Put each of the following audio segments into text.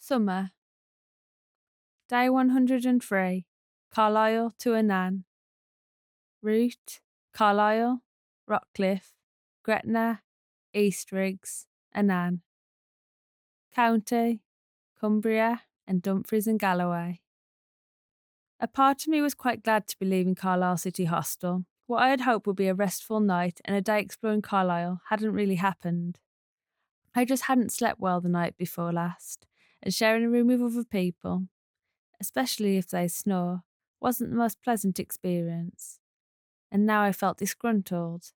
Summer. Day 103. Carlisle to Annan. Route: Carlisle, Rockcliffe, Gretna, Eastriggs, Annan. County: Cumbria and Dumfries and Galloway. A part of me was quite glad to be leaving Carlisle City Hostel. What I had hoped would be a restful night and a day exploring Carlisle hadn't really happened. I just hadn't slept well the night before last, and sharing a room with other people, especially if they snore, wasn't the most pleasant experience. And now I felt disgruntled.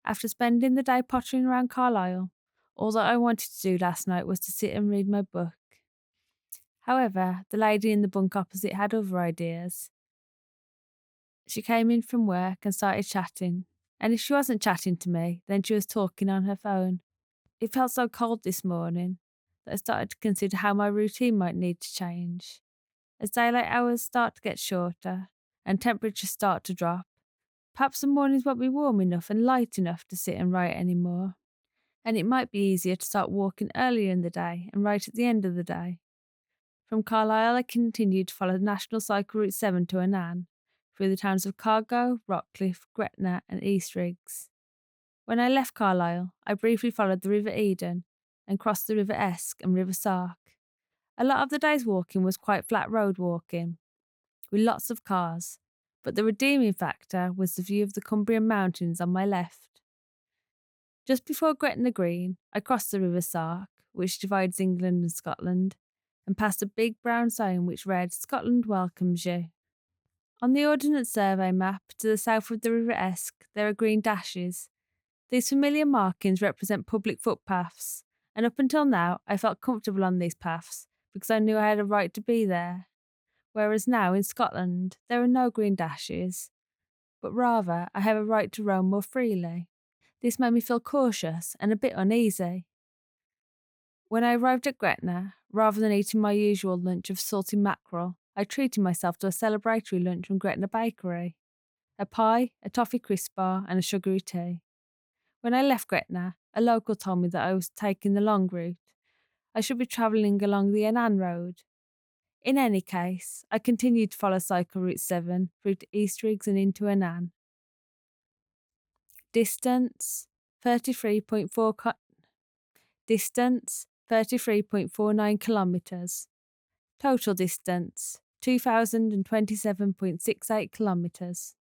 After spending the day pottering around Carlisle, all that I wanted to do last night was to sit and read my book. However, the lady in the bunk opposite had other ideas. She came in from work and started chatting, and if she wasn't chatting to me, then she was talking on her phone. It felt so cold this morning that I started to consider how my routine might need to change. As daylight hours start to get shorter and temperatures start to drop, perhaps the mornings won't be warm enough and light enough to sit and write anymore, and it might be easier to start walking earlier in the day and write at the end of the day. From Carlisle, I continued to follow National Cycle Route 7 to Annan, through the towns of Cargo, Rockcliffe, Gretna and Eastriggs. When I left Carlisle, I briefly followed the River Eden and crossed the River Esk and River Sark. A lot of the day's walking was quite flat road walking, with lots of cars, but the redeeming factor was the view of the Cumbrian mountains on my left. Just before Gretna Green, I crossed the River Sark, which divides England and Scotland, and passed a big brown sign which read, "Scotland welcomes you." On the Ordnance Survey map to the south of the River Esk, there are green dashes. These familiar markings represent public footpaths, and up until now I felt comfortable on these paths because I knew I had a right to be there. Whereas now in Scotland there are no green dashes, but rather I have a right to roam more freely. This made me feel cautious and a bit uneasy. When I arrived at Gretna, rather than eating my usual lunch of salty mackerel, I treated myself to a celebratory lunch from Gretna Bakery. A pie, a toffee crisp bar and a sugary tea. When I left Gretna, a local told me that I was taking the long route. I should be travelling along the Annan Road. In any case, I continued to follow Cycle Route 7 through to Eastriggs and into Annan. Distance 33.49 kilometres. Total distance 2027.68 kilometres.